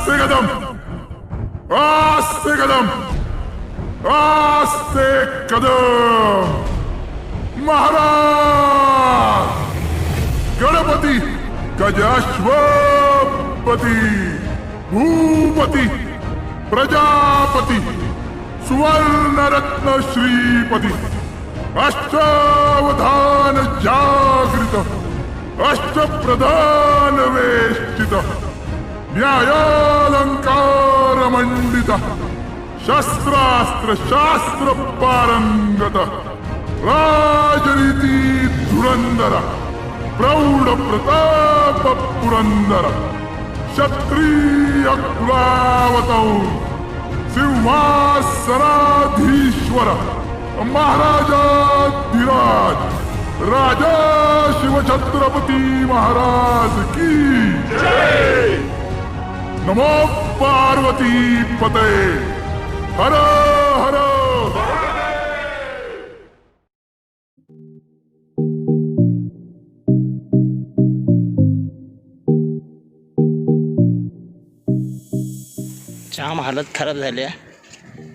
आस्ते कदम, आस्ते कदम, आस्ते कदम. महाराज गणपती गजाश्वपती भूपती प्रजापती सुवर्णरत्न श्रीपती अष्टावधान जागृत अष्टप्रधान वेष्टित न्यायालंकार मंडित शस्त्रास्त्र शास्त्र पारंगत राजनीती धुरंधर प्रौढ प्रताप पुरंदर क्षत्रिय कुलावतौर सिंहासनाधीश्वर महाराजाधिराज राजा शिवछत्रपती महाराज की जय. नमो पार्वती पते हर हर. जाम हालत खराब झाली आहे.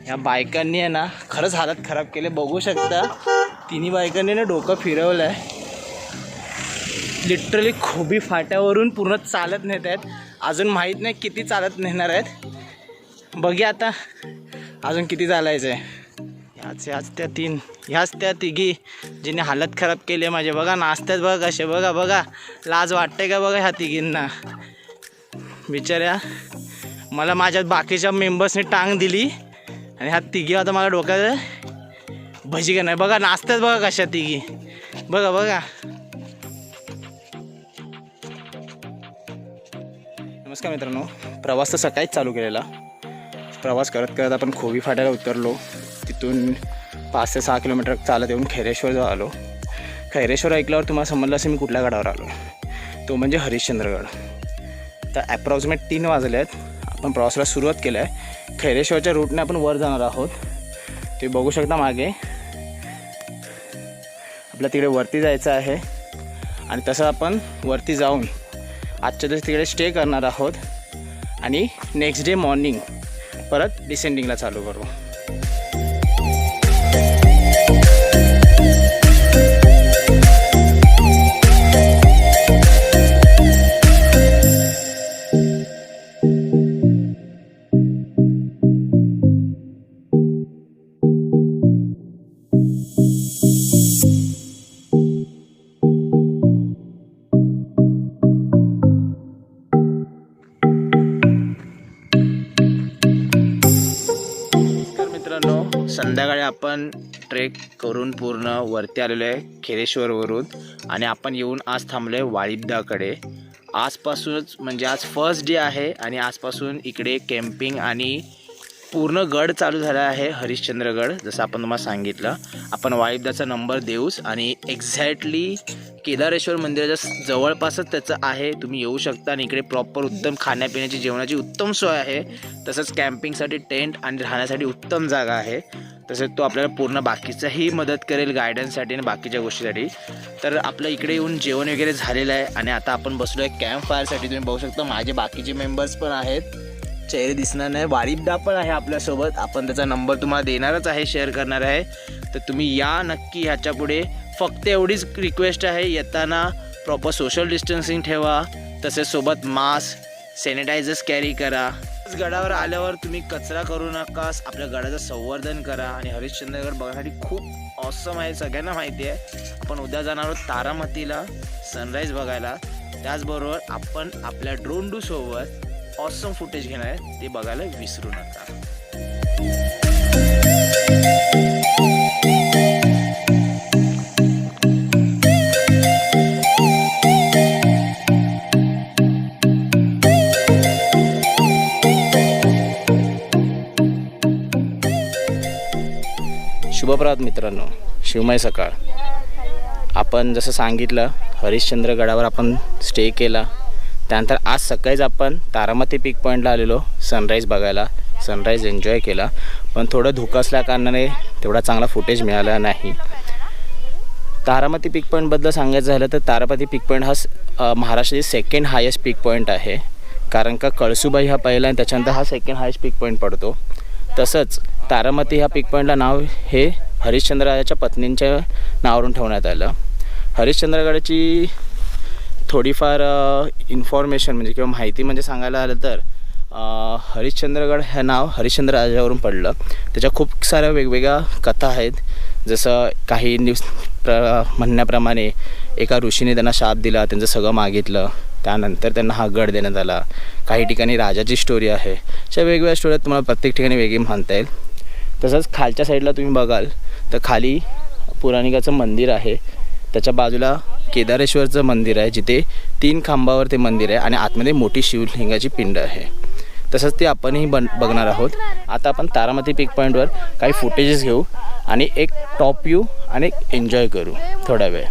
या बायकांनी आहे ना खरंच हालत खराब केले. बघू शकता तिन्ही बायकांनी ना डोकं फिरवलं आहे. लिटरली खुबी फाट्यावरून पूर्ण चालत नेत आहेत. अजून माहीत नाही किती चालत नेणार आहेत. बघूया आता अजून किती चालायचं आहे. ह्याच त्या तिघी जिने हालत खराब केली आहे माझे. बघा नाचतात बघा कसे. बघा बघा लाज वाटते का बघा ह्या तिघींना. बिचाऱ्या मला माझ्या बाकीच्या मेंबर्सने टांग दिली आणि ह्या तिघी आता मला डोक्यात भजी का नाही. बघा नाचतात बघा कशा तिघी. बघा बघा. नमस्कार मित्रांनो. प्रवास तर सकाळीच चालू केलेला. प्रवास करत करत आपण खुबी फाट्याला उतरलो. तिथून 5 ते 6 किलोमीटर चालत येऊन खैरेश्वर जवळ आलो. खैरेश्वर ऐकल्यावर तुम्हाला समजलं असेल मी कुठल्या गडावर आलो. तो म्हणजे हरिश्चंद्रगड. तर ॲप्रॉक्सिमेट 3 वाजले आहेत. आपण प्रवासाला सुरुवात केलं आहे. खैरेश्वरच्या रूटने आपण वर जाणार आहोत. ते बघू शकता मागे. आपल्याला तिकडे वरती जायचं आहे आणि तसं आपण वरती जाऊन आजच्या दिवशी तिकडे स्टे करणार आहोत आणि नेक्स्ट डे मॉर्निंग परत डिसेंडिंगला चालू करू. संध्याकाळी आपण ट्रेक करून पूर्ण वरती आलेलो आहे खिरेश्वरवरून आणि आपण येऊन आज थांबलो आहे वाळिब्दाकडे. आजपासूनच म्हणजे आज फर्स्ट डे आहे आणि आजपासून इकडे कॅम्पिंग आणि पूर्ण गड चालू झाला आहे हरिश्चंद्रगड. जसं आपण तुम्हाला सांगितलं आपण वाळिब्दाचा नंबर देऊच आणि एक्झॅक्टली केदारेश्वर मंदिराच्या जवळपासच त्याचं आहे. तुम्ही येऊ शकता आणि इकडे प्रॉपर उत्तम खाण्यापिण्याची जेवणाची उत्तम सोय आहे. तसंच कॅम्पिंगसाठी टेंट आणि राहण्यासाठी उत्तम जागा आहे. तसेच तो आपल्याला पूर्ण बाकीचाही मदत करेल गायडन्ससाठी आणि बाकीच्या गोष्टीसाठी. तर आपल्या इकडे येऊन जेवण वगैरे झालेलं आहे आणि आता आपण बसलो आहे कॅम्प फायरसाठी. तुम्ही बघू शकता माझे बाकीचे मेंबर्स पण आहेत. चेहरे दिसणार नाही. वाळिब्दा पण आहे आपल्यासोबत. आपण त्याचा नंबर तुम्हाला देणारच आहे, शेअर करणार आहे. तर तुम्ही या नक्की. ह्याच्या पुढे फक्त एवढीच रिक्वेस्ट आहे, येताना प्रॉपर सोशल डिस्टन्सिंग ठेवा. तसेच सोबत मास्क सॅनिटायझर्स कॅरी करा. गडावर आल्यावर तुम्ही कचरा करू नका. आपल्या गडाचं संवर्धन करा. आणि हरिश्चंद्रगड बघण्यासाठी खूप ऑसम आहे, सगळ्यांना माहिती आहे. आपण उद्या जाणार आहोत तारामतीला सनराईज बघायला. त्याचबरोबर आपण आपल्या ड्रोन डू सोबत ऑसम फुटेज घेणार आहे, ते बघायला विसरू नका. शुभप्रभात मित्रांनो, शिवमय सकाळ. आपण जसं सांगितलं हरिश्चंद्रगडावर आपण स्टे केला. त्यानंतर आज सकाळीच आपण तारामती पीक पॉईंटला आलेलो सनराईज बघायला. सनराईज एन्जॉय केला, पण थोडं धुकं असल्या कारणाने तेवढा चांगला फुटेज मिळाला नाही. तारामती पीक पॉईंटबद्दल सांगायचं झालं तर तारामती पीक पॉईंट हा महाराष्ट्राची सेकंड हायेस्ट पीक पॉईंट आहे. कारण का कळसुबाई हा पहिला आणि त्याच्यानंतर हा सेकंड हायस्ट पीक पॉईंट पडतो. तसंच तारामती ह्या पीक पॉईंटला नाव हे हरिश्चंद्राच्या पत्नींच्या नावावरून ठेवण्यात आलं. हरिश्चंद्रगडाची थोडीफार इन्फॉर्मेशन म्हणजे किंवा माहिती म्हणजे सांगायला आलं तर हरिश्चंद्रगड हे नाव हरिश्चंद्र राजावरून पडलं. त्याच्या खूप साऱ्या वेगवेगळ्या कथा आहेत. जसं काही म्हणण्याप्रमाणे एका ऋषीने त्यांना शाप दिला, त्यांचं सगळं मागितलं, त्यानंतर त्यांना हा गड देण्यात आला. काही ठिकाणी राजाची स्टोरी आहे. अशा वेगवेगळ्या स्टोऱ्या तुम्हाला प्रत्येक ठिकाणी वेगळी म्हणता येईल. तसंच खालच्या साईडला तुम्ही बघाल तर खाली पुराणिकाचं मंदिर आहे. त्याच्या बाजूला केदारेश्वरचं मंदिर आहे, जिथे 3 खांबावर ते मंदिर आहे आणि आतमध्ये मोठी शिवलिंगाची पिंड आहे. तसंच ते आपणही बघणार आहोत. आता आपण तारामती पीक पॉईंटवर काही फुटेजेस घेऊ आणि एक टॉप व्ह्यू आणि एक एन्जॉय करू थोडा वेळ.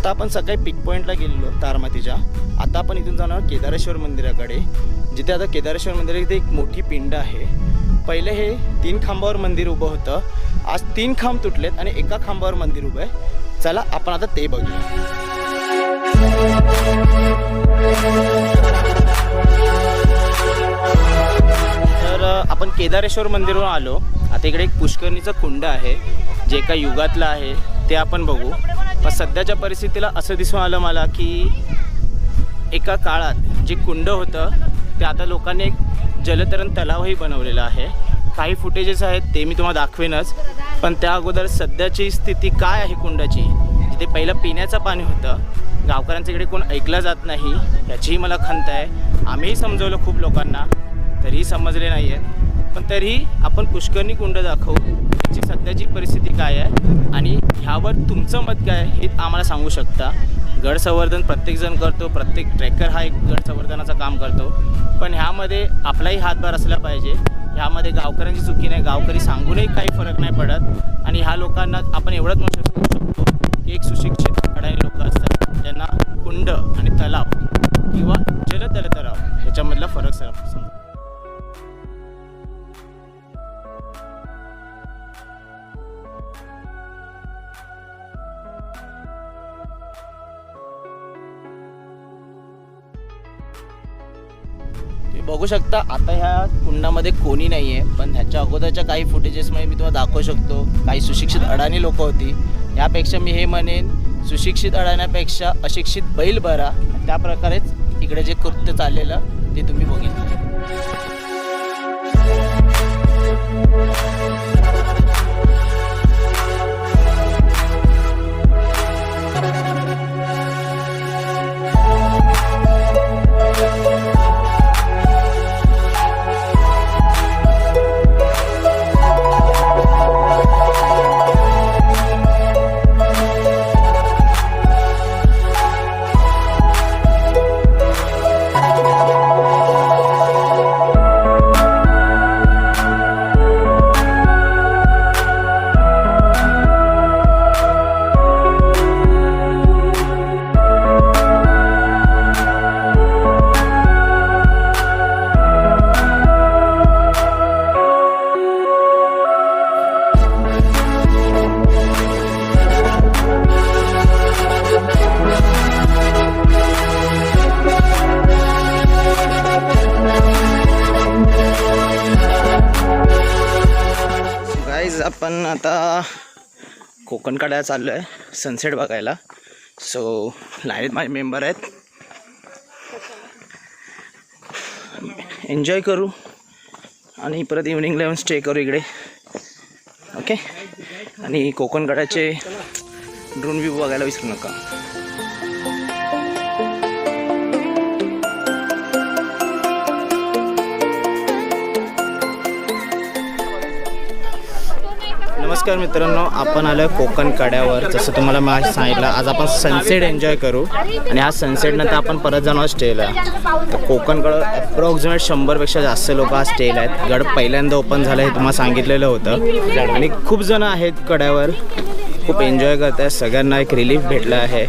आपण सकाळी पिक पॉईंटला गेलेलो तारामतीच्या. आता आपण इथून जाणार केदारेश्वर मंदिराकडे, जिथे आता केदारेश्वर मंदिरात इथे एक मोठी पिंड आहे. पहिले हे 3 खांबावर मंदिर उभं होतं. आज 3 खांब तुटलेत आणि एका खांबावर मंदिर उभं आहे. चला आपण आता ते बघूया. तर आपण केदारेश्वर मंदिरावरून आलो. आता इकडे एक पुष्करणीचं कुंड आहे, जे एका युगातलं आहे, ते आपण बघू. पण सध्याच्या परिस्थितीला असं दिसून आलं मला की एका काळात जे कुंड होतं ते आता लोकांनी एक जलतरण तलावही बनवलेला आहे. काही फुटेजेस आहेत ते मी तुम्हाला दाखवेनच, पण त्या अगोदर सध्याची स्थिती काय आहे कुंडाची. जिथे पहिलं पिण्याचं पाणी होतं, गावकऱ्यांच्या इकडे कोण ऐकलं जात नाही, याचीही मला खंत आहे. आम्हीही समजवलं खूप लोकांना, तरीही समजले नाही आहेत. पण तरीही आपण पुष्करणी कुंड दाखवू, त्याची सध्याची परिस्थिती काय आहे आणि ह्यावर तुमचं मत काय आहे हे आम्हाला सांगू शकता. गड संवर्धन प्रत्येकजण करतो, प्रत्येक ट्रेकर हा एक गड संवर्धनाचं काम करतो, पण ह्यामध्ये आपलाही हातभार असला पाहिजे. ह्यामध्ये गावकऱ्यांची चुकी नाही, गावकरी सांगूनही काही फरक नाही पडत. आणि ह्या लोकांना आपण एवढंच म्हणू शकतो की एक सुशिक्षित अडाणी लोक असतात, ज्यांना कुंड आणि तलाव किंवा जलतल तलाव ह्याच्यामधला फरक समजतो. बघू शकता आता ह्या कुंडामध्ये कोणी नाही आहे, पण ह्याच्या अगोदरच्या काही फुटेजेसमध्ये मी तुम्हाला दाखवू शकतो काही सुशिक्षित अडाणी लोक होती. यापेक्षा मी हे म्हणेन, सुशिक्षित अडाण्यापेक्षा अशिक्षित बैल बरा. त्या प्रकारेच इकडे जे कृत्य चाललेलं ते तुम्ही बघितलं. आपण आता कोकणकड्याला चाललो आहे सनसेट बघायला. सो लाईनीत माझे मेंबर आहेत, एन्जॉय करू आणि परत इव्हनिंगला येऊन स्टे करू इकडे. ओके. आणि कोकणकड्याचे ड्रोन व्ह्यू बघायला विसरू नका. नमस्कार मित्रांनो, आपण आलो आहे कोकण कड्यावर. जसं तुम्हाला मी सांगितलं, आज आपण सनसेट एन्जॉय करू आणि हा सनसेटनंतर आपण परत जाणार स्टेला. तर कोकणकडं अप्रॉक्सिमेट 100पेक्षा जास्त लोक आज स्टेला आहेत. गड पहिल्यांदा ओपन झालं हे तुम्हाला सांगितलेलं होतं आणि खूप जण आहेत कड्यावर, खूप एन्जॉय करत आहेत. सगळ्यांना एक रिलीफ भेटला आहे,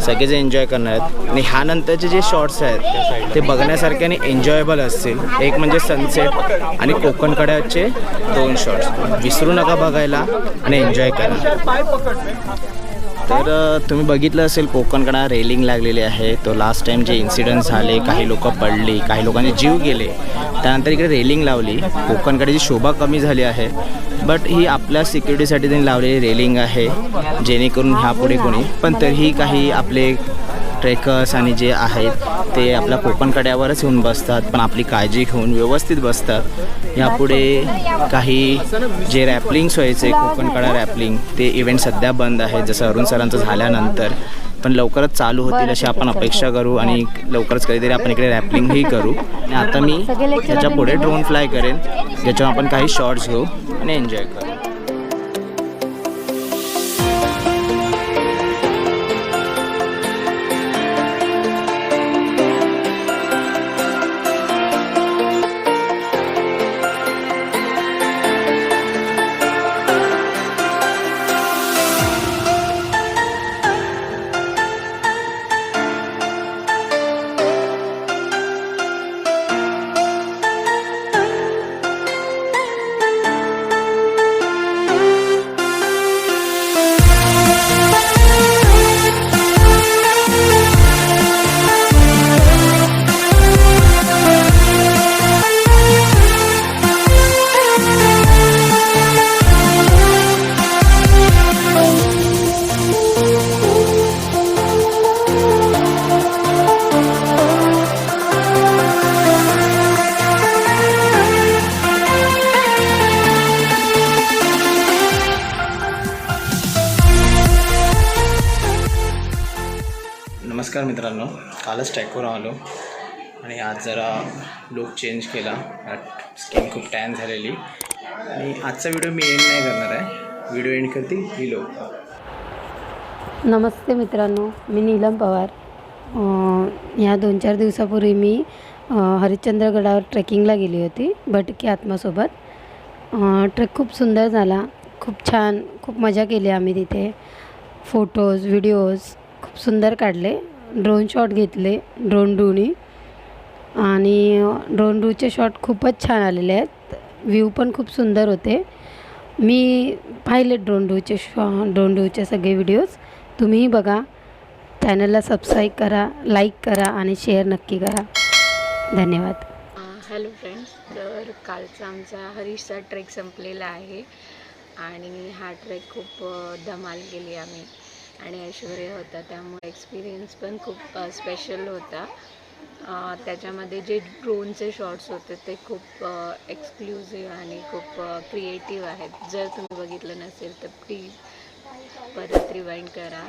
सगळेजण एन्जॉय करणार आहेत. आणि ह्यानंतरचे जे शॉर्ट्स आहेत ते बघण्यासारखे आणि एन्जॉयबल असतील. एक म्हणजे सनसेट आणि कोकण कड्याचे 2 शॉर्ट्स विसरू नका बघायला आणि एन्जॉय करा. तर तुम्ही बघितलं असेल कोकणकडा रेलिंग लागलेली आहे. तो लास्ट टाईम जे इन्सिडंट झाले, काही लोक पडली, काही लोकांचे जीव गेले, त्यानंतर इकडे रेलिंग लावली. कोकणकड्याची शोभा कमी झाली आहे, बट ही आपल्या सिक्युरिटीसाठी त्यांनी लावलेली रेलिंग आहे, जेणेकरून ह्यापुढे कोणी पण तरीही काही आपले ट्रेकर्स आणि जे आहेत ते आपल्या कोकण कड्यावरच येऊन बसतात, पण आपली काळजी घेऊन व्यवस्थित बसतात. यापुढे काही जे रॅपलिंग्स व्हायचे, कोकण कडा रॅपलिंग, ते इव्हेंट सध्या बंद आहे. जसं अरुण सरांचं झाल्यानंतर, पण लवकरच चालू होतील अशी आपण अपेक्षा करू आणि लवकरच कधीतरी आपण इकडे रॅपलिंगही करू. आणि आता मी त्याच्या पुढे ड्रोन फ्लाय करेन, ज्याच्यावर आपण काही शॉट्स घेऊ आणि एन्जॉय करू. नमस्कार मित्रांनो, कालच ट्रॅकवर आलो आणि आज जरा लुक चेंज केला. स्किन खूप टॅन झालेली आणि आजचा व्हिडिओ मी एंड नाही करणार आहे. व्हिडिओ एंड करतील ही लोक. नमस्ते मित्रांनो, मी नीलम पवार. या 2-4 दिवसापूर्वी मी हरिश्चंद्रगडावर ट्रेकिंगला गेली होती भटकीआत्मासोबत. ट्रेक खूप सुंदर झाला, खूप छान, खूप मजा केली आम्ही तिथे. फोटोज, व्हिडिओज खूप सुंदर काढले. ड्रोन शॉट घेतले ड्रोन ड्रूनी आणि ड्रोन ड्रूचे शॉट खूपच छान आलेले आहेत. व्ह्यू पण खूप सुंदर होते. मी पाहिले ड्रोन ड्रूचे सगळे व्हिडिओज. तुम्हीही बघा. चॅनलला सबस्क्राईब करा, लाईक करा आणि शेअर नक्की करा. धन्यवाद. हॅलो फ्रेंड्स, तर कालचा आमचा हरीशचा ट्रेक संपलेला आहे आणि हा ट्रेक खूप धमाल केली आम्ही आणि ऐश्वर्य होता, त्यामुळे एक्सपिरियन्स पण खूप स्पेशल होता. त्याच्यामध्ये जे ड्रोनचे शॉट्स होते ते खूप एक्सक्लुझिव्ह आणि खूप क्रिएटिव्ह आहेत. जर तुम्ही बघितलं नसेल तर प्लीज परत रिवाइंड करा,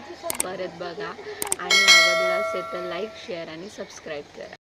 परत बघा आणि आवडलं असेल तर लाईक, शेअर आणि सबस्क्राईब करा.